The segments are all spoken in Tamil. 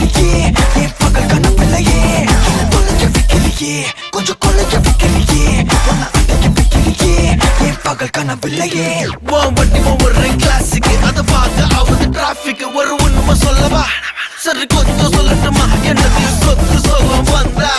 வைக்கலையே என் பகல் கனப்பில்லையே தொலைக்க வைக்கலையே கொஞ்சம் கொலைக்க வைக்கலையே உன்னை அடைக்க வைக்கலையே என் பகல் கனவில்லையே வண்டி ஒவ்வொரு கிளாஸுக்கு அதை பார்த்து ஆகுது டிராபிக் ஒரு உண்மை சொல்லவா சரி கொஞ்சம் சொல்லட்டுமா என்னது சொத்து சொல்ல வந்தா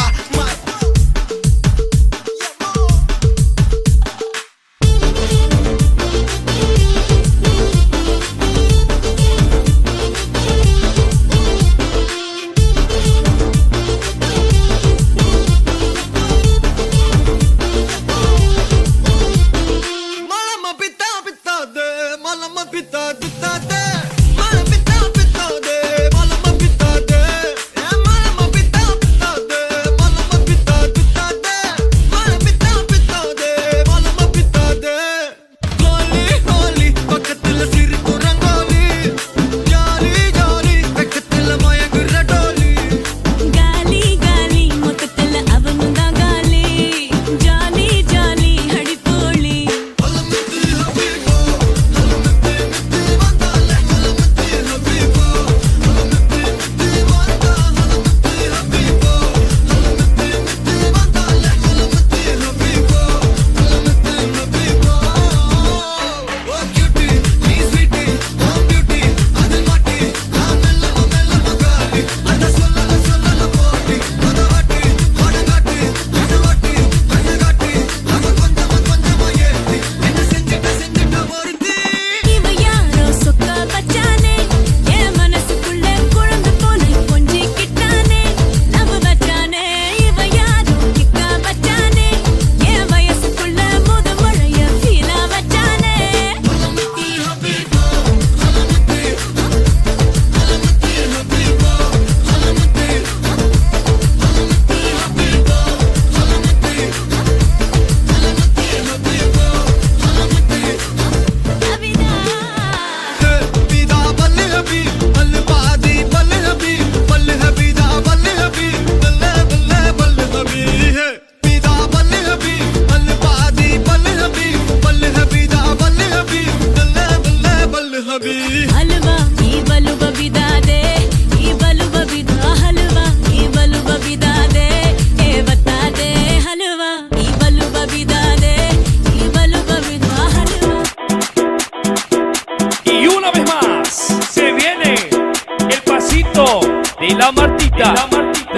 de la Martita,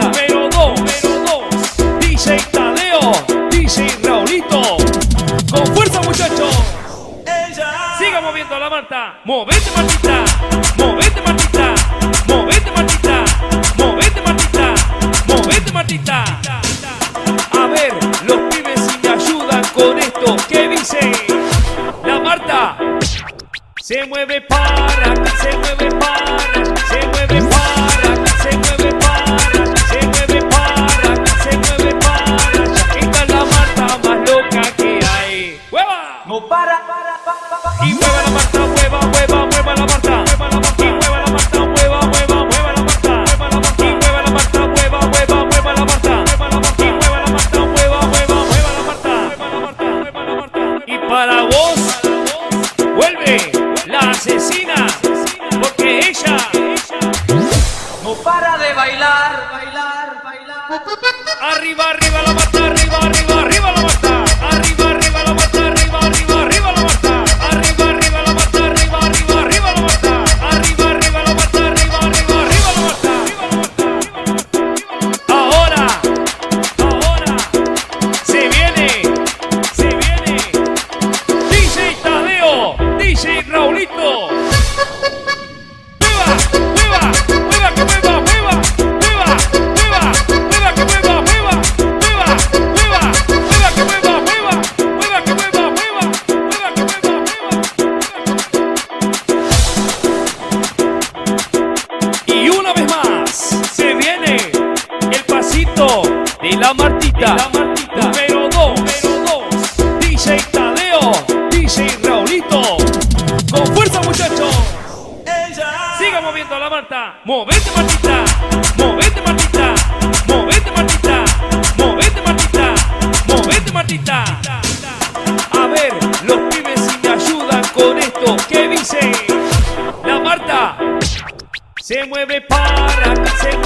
número 2, DJ Tadeo, DJ Raulito, con fuerza muchachos, siga moviendo a la Marta, movete Martita, movete Martita, movete Martita, movete Martita, movete Martita. A ver, los pibes si me ayudan con esto, ¿qué dice? La Marta se mueve para, se mueve para, se mueve para, se mueve para, se mueve para, se mueve para. Esta es la Marta más loca que hay. ¡Hueva! No para. Y mueva la Marta, mueva, mueva, mueva la Marta. Y mueva la Marta, mueva, mueva, mueva la Marta. Y mueva la Marta, mueva, mueva, mueva la Marta. Y mueva la Marta, mueva, mueva, mueva la Marta. Y para vos, vuelve la asesina, porque ella No para de bailar. arriba, arriba la Marta, arriba, arriba, arriba la Marta, arriba, arriba la Marta, arriba, arriba, arriba la Marta, arriba, arriba la Marta, arriba, arriba, arriba la Marta, arriba, arriba la Marta, arriba, arriba, arriba la Marta. Ahora se viene DJ Tadeo, DJ Raulito. De la Martita, número 2, DJ Tadeo, DJ Raulito, con fuerza muchachos, siga moviendo a la Marta, movete Martita, movete Martita, movete Martita, movete Martita, movete Martita. A ver, los pibes si me ayudan con esto, ¿qué dice? La Marta se mueve para, se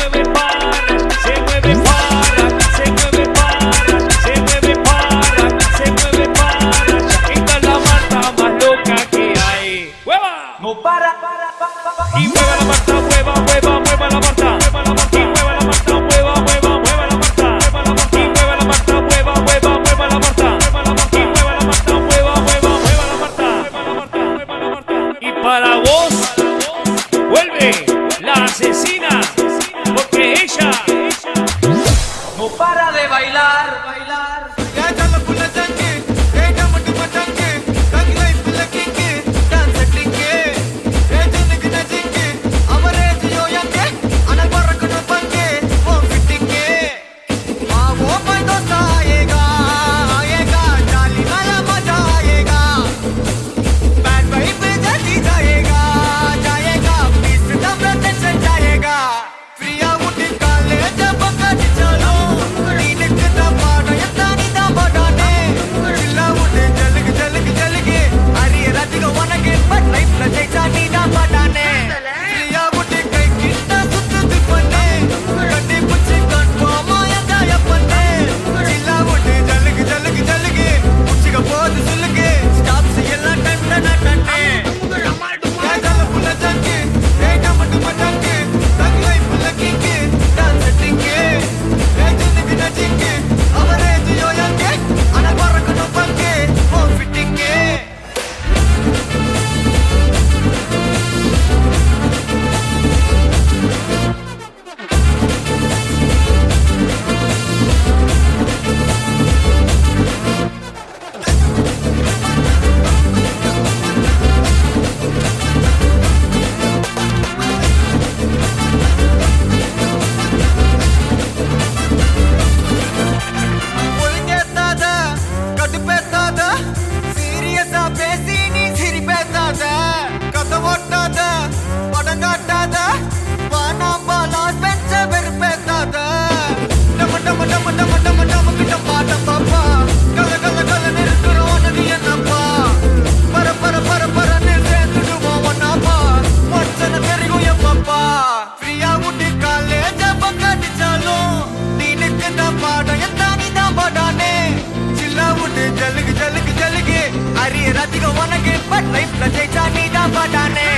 ஜெயிச்சா நீதான் பட்டானே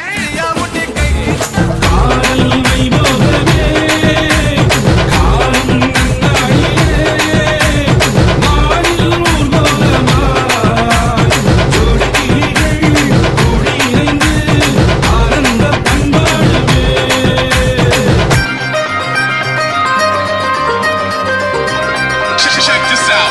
ஃப்ரீயா முட்டி கை Check this out.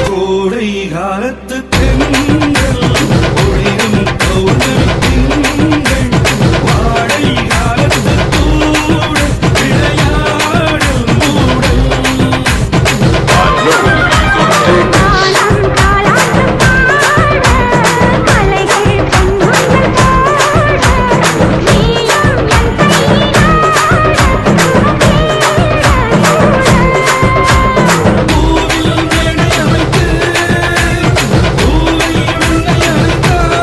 கோடை காலத்து தென்றல் ஒளிரும் பௌர்ணமி திங்கள் வாடை காலத்து தூடல் விளையாடல் மூடல் பூவில் மேடை அமைத்து பூவை உன்னை அழைத்தார்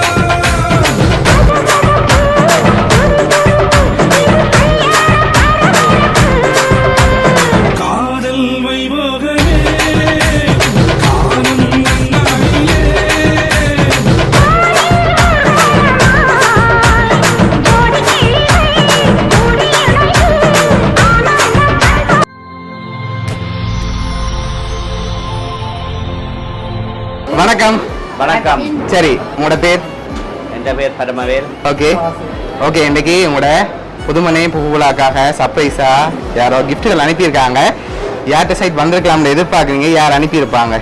காதல் வைபோகமே காணும் நன்னாளிலே வணக்கம். வணக்கம். சரி, உங்களோட பேர்? என் பேர் பரமவேல். Okay okay. இன்னைக்கு உங்களோட புதுமனை புகுவிழாக்காக சர்ப்ரைஸா யாரோ கிஃப்ட்டுகள் அனுப்பியிருக்காங்க. யார்கிட்ட சைட் வந்திருக்கலாம்னு எதிர்பார்க்குறீங்க? யார் அனுப்பியிருப்பாங்க?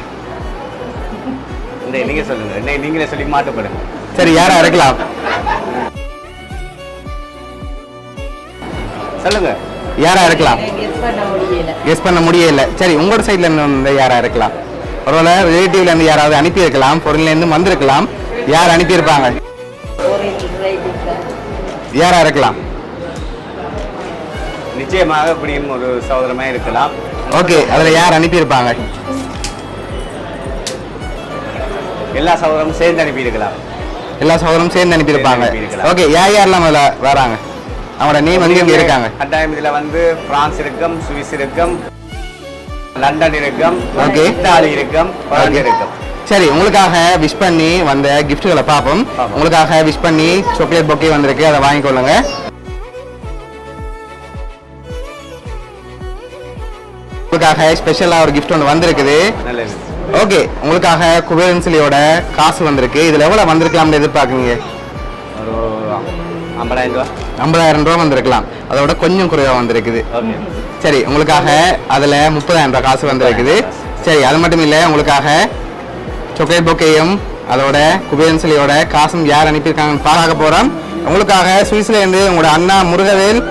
நீங்க சொல்லுங்க, நீங்களே சொல்லி மாட்டுப்படுங்க. சரி, யாரா இருக்கலாம்? சொல்லுங்க. யாரா இருக்கலாம்? கெஸ் பண்ண முடியல. சரி, உங்களோட சைட்ல இருந்து யாரா இருக்கலாம்? ஒருவேளை ரிலேட்டிவ்ல இருந்து யாராவது அனுப்பியிருக்கலாம், பொருள்ல இருந்து வந்திருக்கலாம். யார் அனுப்பியிருப்பாங்க? யாரா இருக்கலாம்? நிச்சயமாக இப்படியும் ஒரு சகோதரமா இருக்கலாம். ஓகே, அதுல யார் அனுப்பியிருப்பாங்க? எல்லா சகோதரமும் சேர்ந்து அனுப்பி இருக்கலாம். எல்லா சகோதரரும் சேர்ந்து அனுப்பியிருப்பாங்க. ஓகே, யாரெல்லாம் அதுல வராங்க? அவங்களோட நேம் வந்து இங்க இருக்காங்க. கட்டாயம் இதுல வந்து பிரான்ஸ் இருக்கும், சுவிஸ் இருக்கும், லண்டன் இருக்கும், Okay. இத்தாலி இருக்கும், ஹாலந்து இருக்கும். சரி, உங்களுக்காக விஷ் பண்ணி வந்த கிஃப்ட்டுகளை பார்ப்போம். பார்ப்போம். உங்களுக்காக விஷ் பண்ணி சாக்லேட் பொக்கே வந்திருக்கு, அதை வாங்கிக்கொள்ளுங்க. உங்களுக்காக ஸ்பெஷலாக ஒரு கிஃப்ட் ஒன்று வந்திருக்குது. நல்லது. ஓகே, உங்களுக்காக குபேரன்சிலியோட காசு வந்திருக்கு. இதில் எவ்வளோ வந்திருக்கலாம்னு எதிர்பார்க்குறீங்க? ஒரு 50,000 ரூபா. 50,000 ரூபா வந்திருக்கலாம். அதோட கொஞ்சம் குறைவாக வந்திருக்குது. ஓகே. சரி, உங்களுக்காக அதில் 30,000 ரூபா காசு வந்திருக்குது. சரி, அது மட்டும் இல்லை, உங்களுக்காக சாக்லேட் பொக்கேயும் அதோட குபேரன்சிலியோட காசும் யார் அனுப்பியிருக்காங்கன்னு பார்க்க போகிறோம். உங்களுக்காக சுவிஸ்லேருந்து உங்களோட அண்ணா முருகவேல்,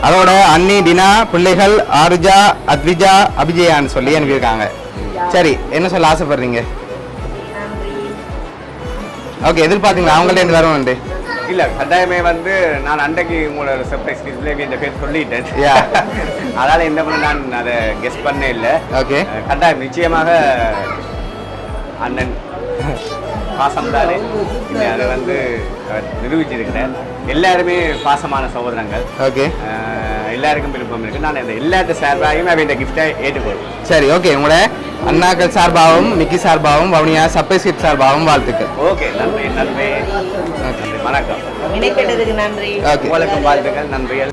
அதோட அண்ணி டினா, பிள்ளைகள் ஆருஜா, அத்விஜா, அபிஜயான்னு சொல்லி அனுப்பியிருக்காங்க. சரி, என்ன சொல்ல ஆசைப்படுறீங்க? ஓகே, எதிர்பார்த்தீங்களா அவங்கள்ட்ட இருந்து வரணும்ண்டு? இல்ல, கட்டாயமே வந்து நான் அன்றைக்கு உங்களோட சர்ப்ரைஸ் டிஸ்பிளே என்ற பேர் சொல்லிட்டேன். Yeah. அதனால இந்த முறை நான் அதை கெஸ் பண்ண இல்லை. ஓகே, கட்டாயம் நிச்சயமாக அண்ணன் பாசம் தானே அதை வந்து நிரூபிச்சிருக்கிறேன். எல்லாருமே பாசமான சகோதரங்கள். ஓகே, எல்லாருக்கும் விருப்பம் இருக்கு. நான் இந்த எல்லாத்த சார்பாகவும் அவன் கிஃப்டை ஏற்றுக்கொள்வேன். சரி. ஓகே, உங்களோட அண்ணாக்கள் சார்பாகவும் மிக்கி சார்பாகவும் வவுனியா சர்ப்ரைஸ் கிட் சார்பாகவும் வாழ்த்துக்கள். ஓகே, நன்றி நன்றி. வணக்கம். இணைப்பதற்கு நன்றி. ஓகே, உங்களுக்கும் வாழ்த்துக்கள், நன்றிகள்.